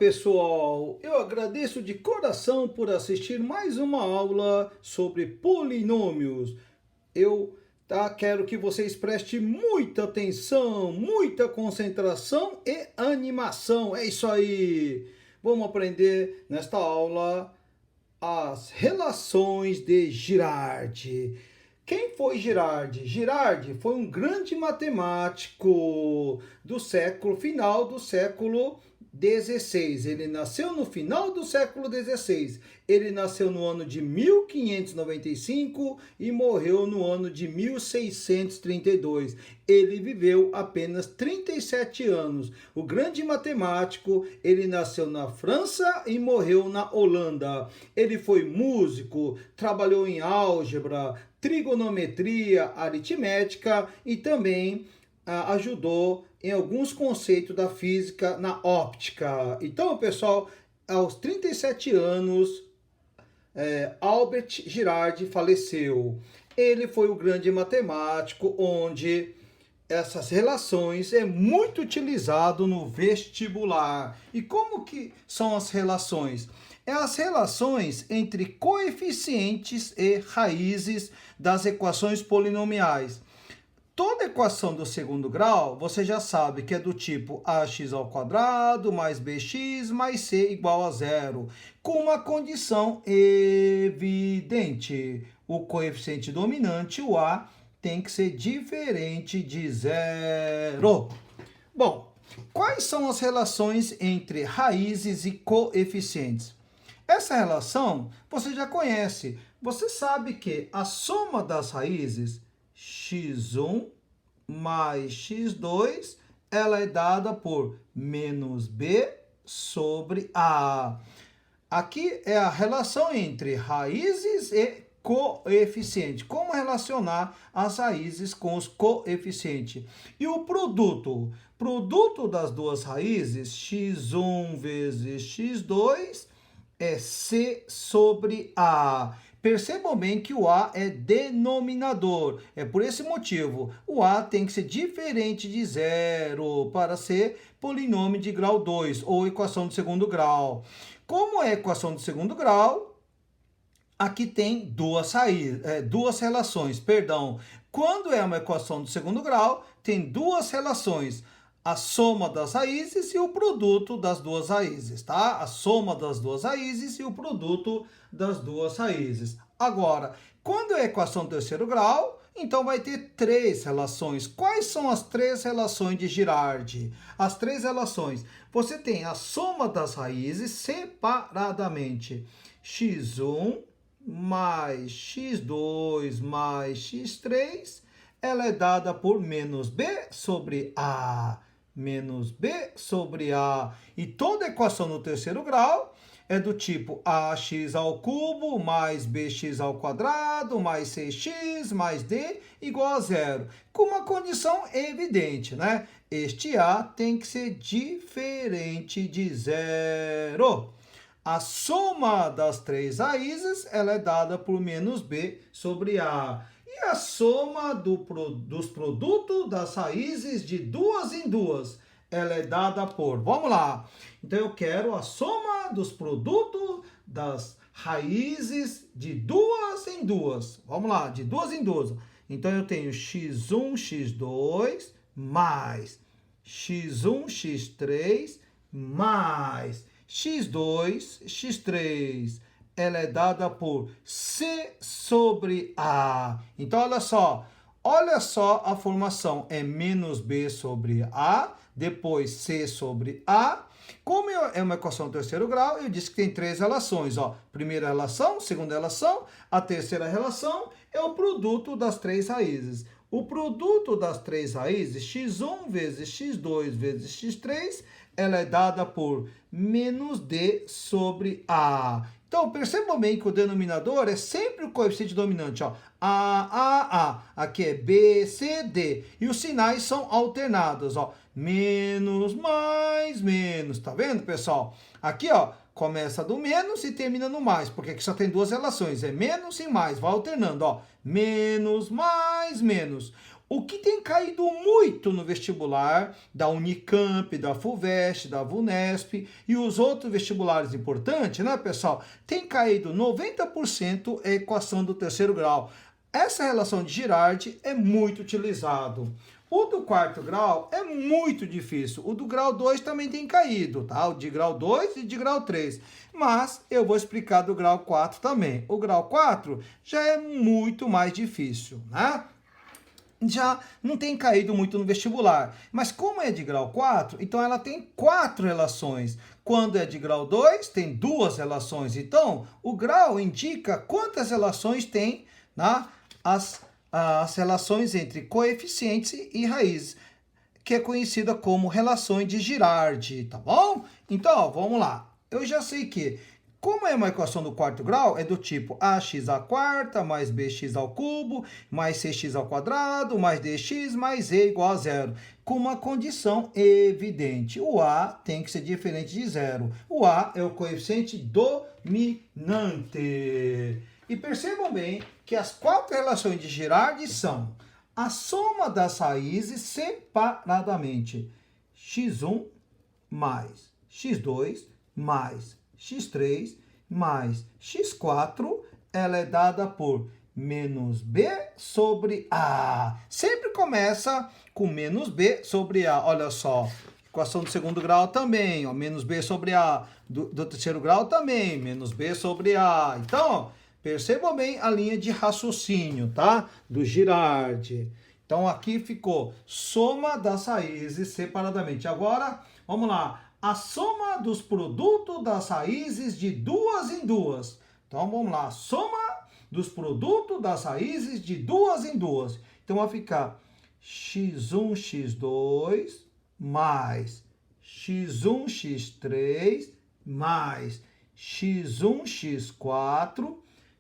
pessoal, eu agradeço de coração por assistir mais uma aula sobre polinômios. Quero que vocês prestem muita atenção, muita concentração e animação. É isso aí. Vamos aprender nesta aula as relações de Girardi. Quem foi Girardi? Girardi foi um grande matemático do final do século XVI. Ele nasceu no final do século XVI. Ele nasceu no ano de 1595 e morreu no ano de 1632. Ele viveu apenas 37 anos. O grande matemático, ele nasceu na França e morreu na Holanda. Ele foi músico, trabalhou em álgebra, trigonometria, aritmética e também ajudou em alguns conceitos da física na óptica. Então, pessoal, aos 37 anos, Albert Girardi faleceu. Ele foi o grande matemático onde essas relações é muito utilizado no vestibular. E como que são as relações? É as relações entre coeficientes e raízes das equações polinomiais. Toda equação do segundo grau, você já sabe que é do tipo ax ao quadrado mais bx mais c igual a zero, com uma condição evidente. O coeficiente dominante, o a, tem que ser diferente de zero. Bom, quais são as relações entre raízes e coeficientes? Essa relação você já conhece. Você sabe que a soma das raízes x1 mais x2, ela é dada por menos b sobre a. Aqui é a relação entre raízes e coeficiente. Como relacionar as raízes com os coeficientes? E o produto? Produto das duas raízes, x1 vezes x2, é c sobre a. Percebam bem que o a é denominador. É por esse motivo, o a tem que ser diferente de zero para ser polinômio de grau 2 ou equação de segundo grau. Como é equação de segundo grau, aqui tem duas relações. Quando é uma equação de segundo grau, tem duas relações. A soma das raízes e o produto das duas raízes, tá? A soma das duas raízes e o produto das duas raízes. Agora, quando é equação de terceiro grau, então vai ter três relações. Quais são as três relações de Girardi? As três relações. Você tem a soma das raízes separadamente. x1 mais x2 mais x3, ela é dada por menos b sobre a. Menos b sobre a. E toda equação no terceiro grau é do tipo ax ao cubo mais bx ao quadrado mais cx mais d igual a zero. Com uma condição evidente, né? Este a tem que ser diferente de zero. A soma das três raízes, ela é dada por menos b sobre a. E a soma dos produtos das raízes de duas em duas, ela é dada por... Vamos lá. Então, eu quero a soma dos produtos das raízes de duas em duas. Vamos lá, de duas em duas. Então, eu tenho x1, x2, mais x1, x3, mais x2, x3, ela é dada por c sobre a. Então, olha só a formação. É menos b sobre a, depois c sobre a. Como é uma equação do terceiro grau, eu disse que tem três relações. Ó. Primeira relação, segunda relação, a terceira relação é o produto das três raízes. O produto das três raízes, x1 vezes x2 vezes x3, ela é dada por menos d sobre a. Então, percebam bem que o denominador é sempre o coeficiente dominante. Ó. A. Aqui é B, C, D. E os sinais são alternados. Ó. Menos, mais, menos. Tá vendo, pessoal? Aqui, ó, começa do menos e termina no mais. Porque aqui só tem duas relações. É menos e mais. Vai alternando. Ó. Menos, mais, menos. O que tem caído muito no vestibular da Unicamp, da FUVEST, da VUNESP e os outros vestibulares importantes, né, pessoal? Tem caído 90% a equação do terceiro grau. Essa relação de Girardi é muito utilizado. O do quarto grau é muito difícil. O do grau 2 também tem caído, tá? O de grau 2 e de grau 3. Mas eu vou explicar do grau 4 também. O grau 4 já é muito mais difícil, né? Já não tem caído muito no vestibular. Mas como é de grau 4, então ela tem 4 relações. Quando é de grau 2, tem 2 relações. Então, o grau indica quantas relações tem, né, as relações entre coeficientes e raízes, que é conhecida como relações de Girardi, tá bom? Então, ó, vamos lá. Eu já sei que, como é uma equação do quarto grau, é do tipo ax à quarta mais bx ao cubo mais cx ao quadrado mais dx mais e igual a zero, com uma condição evidente. O a tem que ser diferente de zero. O a é o coeficiente dominante. E percebam bem que as 4 relações de Girardi são a soma das raízes separadamente. x1 mais x2 mais x3 mais x4, ela é dada por menos b sobre a. Sempre começa com menos b sobre a. Olha só, equação do segundo grau também, ó, menos b sobre a. Do terceiro grau também, menos b sobre a. Então, ó, percebam bem a linha de raciocínio, tá? Do Girardi. Então, aqui ficou soma das raízes separadamente. Agora, vamos lá. A soma dos produtos das raízes de duas em duas. Então, vamos lá. Soma dos produtos das raízes de duas em duas. Então, vai ficar x1, x2 mais x1, x3 mais x1, x4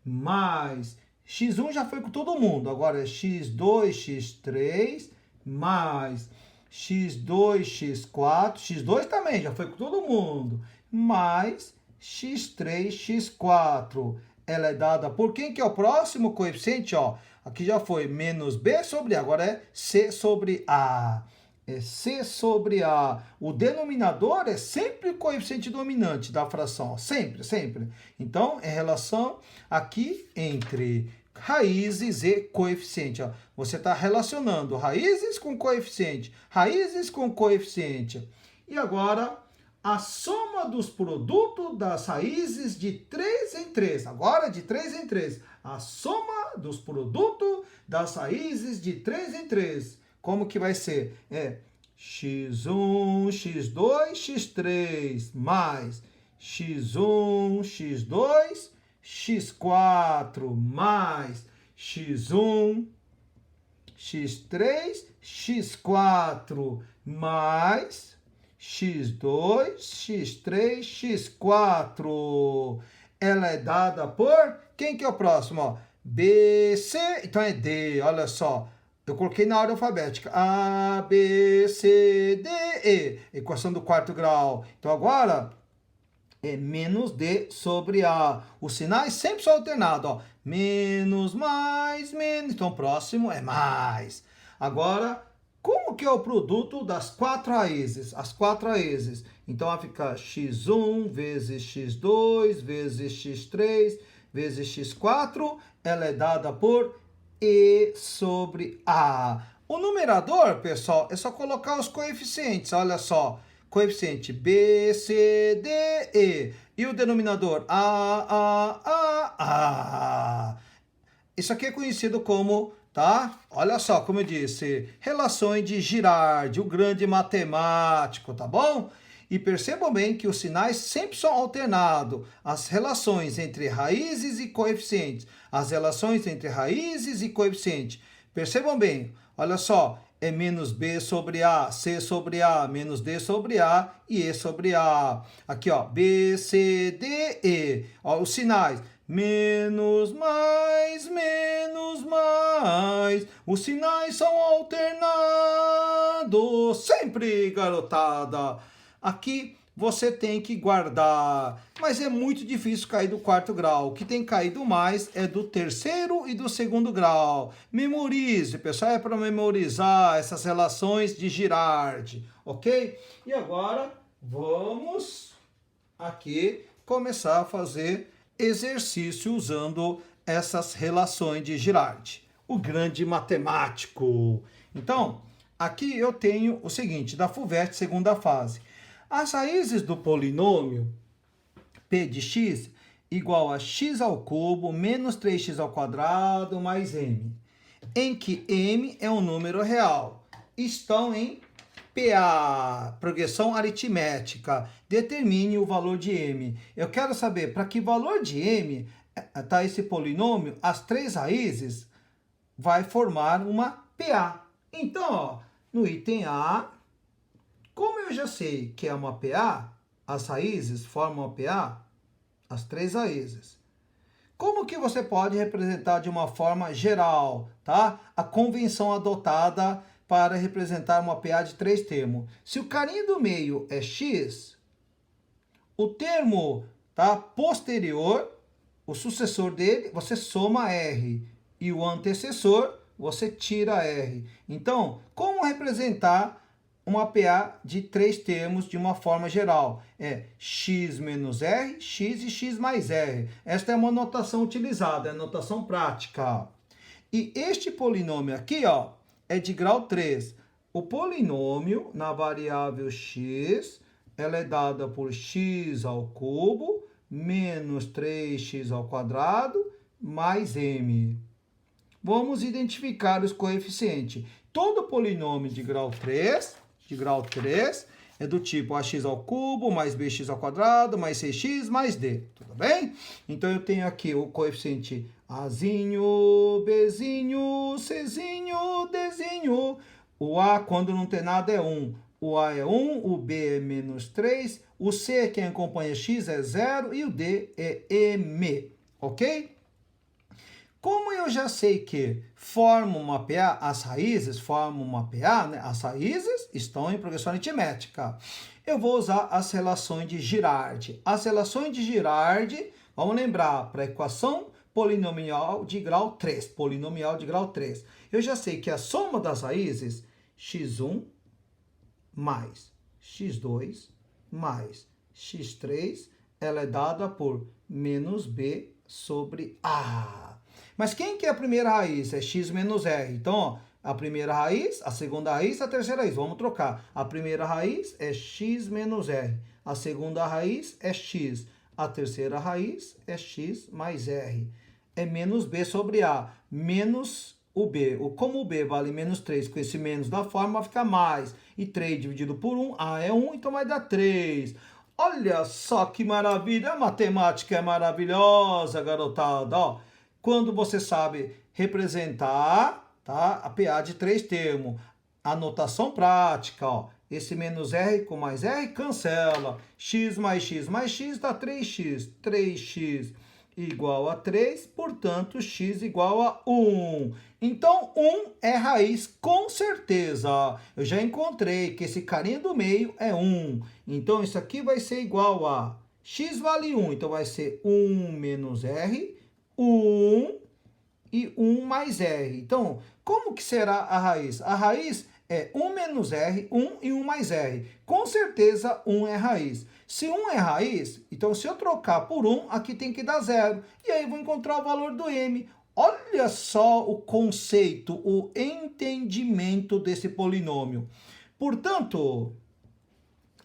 mais x1 já foi com todo mundo, agora é x2, x3 mais x2, x4, x2 também já foi com todo mundo, mais x3, x4. Ela é dada por quem que é o próximo coeficiente? Ó, aqui já foi menos b sobre a, agora é c sobre a. É c sobre a. O denominador é sempre o coeficiente dominante da fração, ó, sempre, sempre. Então, é relação aqui entre raízes e coeficiente. Ó. Você está relacionando raízes com coeficiente, raízes com coeficiente. E agora, a soma dos produtos das raízes de 3 em 3. Agora, de 3 em 3. A soma dos produtos das raízes de 3 em 3. Como que vai ser? É x1, x2, x3 mais x1, x2, x4 mais x1, x3, x4 mais x2, x3, x4. Ela é dada por... Quem que é o próximo? Ó, BC, então é D, olha só. Eu coloquei na ordem alfabética. A, B, C, D, E. Equação do quarto grau. Então agora é menos D sobre A. Os sinais sempre são alternados. Ó. Menos, mais, menos. Então próximo é mais. Agora, como que é o produto das 4 raízes? As 4 raízes. Então vai ficar x1 vezes x2 vezes x3 vezes x4. Ela é dada por E sobre A. O numerador, pessoal, é só colocar os coeficientes. Olha só. Coeficiente B, C, D, E. E o denominador A. Isso aqui é conhecido como, tá? Olha só, como eu disse, relações de Girardi, o grande matemático, tá bom? E percebam bem que os sinais sempre são alternados. As relações entre raízes e coeficientes. As relações entre raízes e coeficientes. Percebam bem, olha só. É menos B sobre A, C sobre A, menos D sobre A e E sobre A. Aqui, ó, B, C, D, E. Ó, os sinais. Menos, mais, menos, mais. Os sinais são alternados. Sempre, garotada. Aqui, você tem que guardar. Mas é muito difícil cair do quarto grau. O que tem caído mais é do terceiro e do segundo grau. Memorize, pessoal, é para memorizar essas relações de Girardi, ok? E agora vamos aqui começar a fazer exercício usando essas relações de Girardi, o grande matemático. Então, aqui eu tenho o seguinte, da FUVEST, segunda fase. As raízes do polinômio p de x igual a x ao cubo menos 3x ao quadrado mais m, em que m é um número real, estão em PA, progressão aritmética. Determine o valor de m. Eu quero saber para que valor de m está esse polinômio, as três raízes vai formar uma PA. Então, ó, no item A, como eu já sei que é uma PA, as raízes formam uma PA, as três raízes. Como que você pode representar de uma forma geral, tá? A convenção adotada para representar uma PA de três termos. Se o carinho do meio é x, o termo, tá, posterior, o sucessor dele, você soma R. E o antecessor, você tira R. Então, como representar uma PA de três termos de uma forma geral? É x menos R, x e x mais R. Esta é uma notação utilizada, é notação prática. E este polinômio aqui, ó, é de grau 3. O polinômio na variável x, ela é dada por x ao cubo menos 3x ao quadrado mais m. Vamos identificar os coeficientes. Todo polinômio de grau 3 é do tipo ax ao cubo mais bx ao quadrado mais 6x mais d. Tudo bem? Então, eu tenho aqui o coeficiente azinho, bzinho, czinho, dzinho. O a, quando não tem nada, é 1. O a é 1, o b é menos 3, o c, quem acompanha x, é 0 e o d é m. Ok? Como eu já sei que formam uma PA, as raízes formam uma PA, né? As raízes estão em progressão aritmética. Eu vou usar as relações de Girardi. As relações de Girardi, vamos lembrar, para a equação polinomial de grau 3. Polinomial de grau 3. Eu já sei que a soma das raízes, x1 mais x2 mais x3, ela é dada por menos b sobre a. Mas quem que é a primeira raiz? É x menos r. Então, ó, a primeira raiz, a segunda raiz, a terceira raiz. Vamos trocar. A primeira raiz é x menos r. A segunda raiz é x. A terceira raiz é x mais r. É menos b sobre a. Menos o b. Como o b vale menos 3, com esse menos da forma, vai ficar mais. E 3 dividido por 1, a é 1, então vai dar 3. Olha só que maravilha. A matemática é maravilhosa, garotada. Ó, quando você sabe representar, tá, a PA de três termos. Anotação prática, ó. Esse menos R com mais R cancela. X mais x dá 3x. 3x igual a 3, portanto, x igual a 1. Então, 1 é raiz com certeza. Eu já encontrei que esse carinha do meio é 1. Então, isso aqui vai ser igual a x vale 1. Então, vai ser 1 menos R, 1 e 1 mais R. Então, como que será a raiz? A raiz é 1 menos R, 1 e 1 mais R. Com certeza, 1 é raiz. Se 1 é raiz, então se eu trocar por 1, aqui tem que dar 0. E aí, vou encontrar o valor do m. Olha só o conceito, o entendimento desse polinômio. Portanto,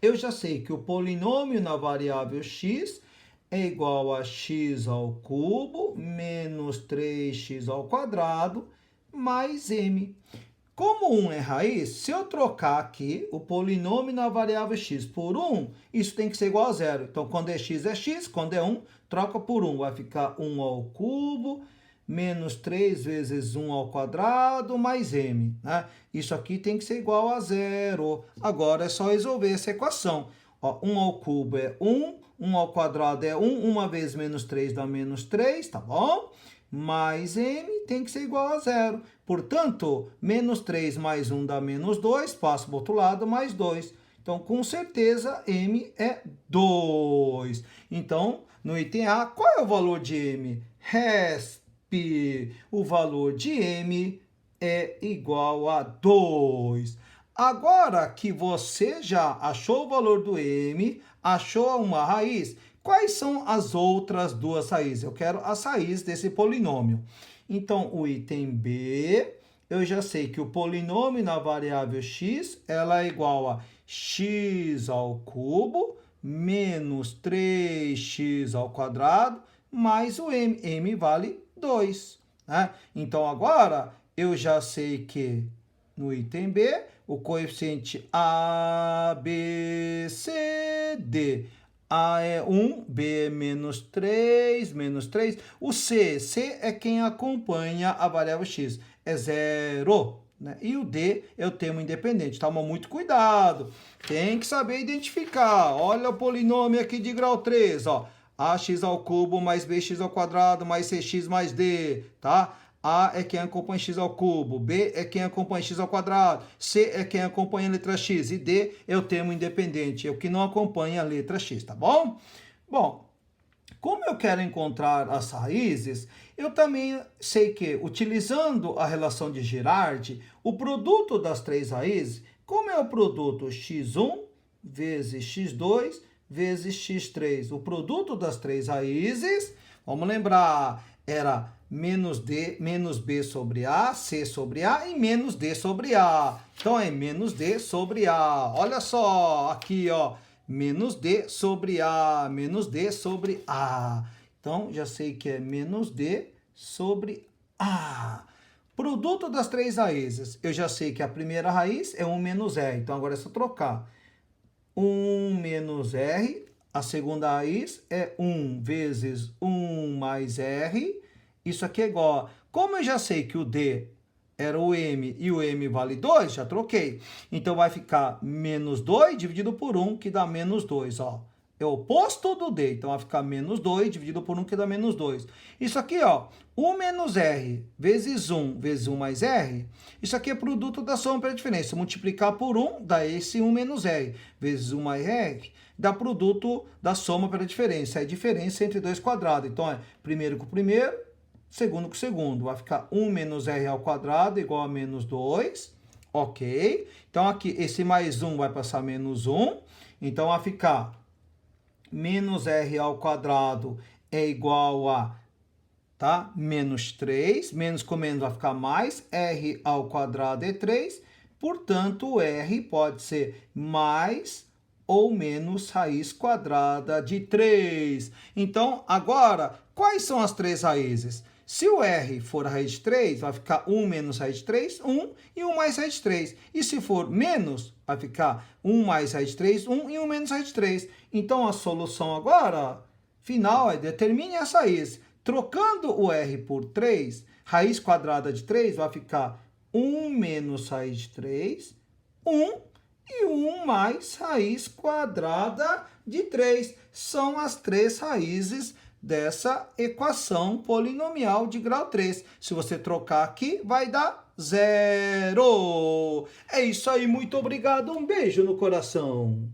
eu já sei que o polinômio na variável x é igual a x ao cubo menos 3x ao quadrado mais m. Como 1 é raiz, se eu trocar aqui o polinômio na variável x por 1, isso tem que ser igual a 0. Então, quando é x, quando é 1, troca por 1. Vai ficar 1 ao cubo menos 3 vezes 1 ao quadrado mais m. Né? Isso aqui tem que ser igual a 0. Agora é só resolver essa equação. Ó, 1 ao cubo é 1, 1 ao quadrado é 1, 1 vezes menos 3 dá menos 3, tá bom? Mais m tem que ser igual a 0. Portanto, menos 3 mais 1 dá menos 2, passo para o outro lado, mais 2. Então, com certeza, m é 2. Então, no item A, qual é o valor de m? Resp. O valor de m é igual a 2. Agora que você já achou o valor do m, achou uma raiz, quais são as outras duas raízes? Eu quero as raízes desse polinômio. Então, o item B, eu já sei que o polinômio na variável x, ela é igual a x ao cubo menos 3x ao quadrado mais o m. M vale 2. Né? Então, agora, eu já sei que no item B, o coeficiente A, B, C, D. A é 1, B é menos 3. O C é quem acompanha a variável x, é 0. Né? E o D é o termo independente. Toma muito cuidado, tem que saber identificar. Olha o polinômio aqui de grau 3, ó. Ax ao cubo mais bx ao quadrado mais cx mais d, tá? A é quem acompanha x ao cubo, B é quem acompanha x ao quadrado, C é quem acompanha a letra x e D é o termo independente, é o que não acompanha a letra x, tá bom? Bom, como eu quero encontrar as raízes, eu também sei que, utilizando a relação de Girardi, o produto das três raízes, como é o produto x1 vezes x2 vezes x3, o produto das três raízes, vamos lembrar, era menos D, menos B sobre A, C sobre A e menos D sobre A. Então, é menos D sobre A. Olha só, aqui, ó, menos D sobre A, menos D sobre A. Então, já sei que é menos D sobre A. Produto das três raízes. Eu já sei que a primeira raiz é 1 menos R. Então, agora é só trocar. 1 menos R. A segunda raiz é 1 vezes 1 mais R. Isso aqui é igual a... Como eu já sei que o D era o M e o M vale 2, já troquei. Então, vai ficar menos 2 dividido por 1, que dá menos 2, ó. É o oposto do D, então vai ficar menos 2 dividido por 1, que dá menos 2. Isso aqui, ó, 1 menos R vezes 1 mais R, isso aqui é produto da soma pela diferença. Multiplicar por 1 dá esse 1 menos R, vezes 1 mais R, dá produto da soma pela diferença. É a diferença entre dois quadrados. Então, é primeiro com o primeiro, segundo com o segundo. Vai ficar 1 menos R ao quadrado igual a menos 2. Ok? Então, aqui, esse mais 1 vai passar menos 1. Então, vai ficar menos R ao quadrado é igual a, tá? Menos 3. Menos com menos vai ficar mais. R ao quadrado é 3. Portanto, o R pode ser mais ou menos raiz quadrada de 3. Então, agora, quais são as três raízes? Se o R for a raiz de 3, vai ficar 1 menos raiz de 3, 1, e 1 mais raiz de 3. E se for menos, vai ficar 1 mais raiz de 3, 1, e 1 menos raiz de 3. Então, a solução agora, final, é determine essa raiz. Trocando o R por 3, raiz quadrada de 3 vai ficar 1 menos raiz de 3, 1, e 1 mais raiz quadrada de 3. São as três raízes dessa equação polinomial de grau 3. Se você trocar aqui, vai dar 0. É isso aí, muito obrigado, um beijo no coração.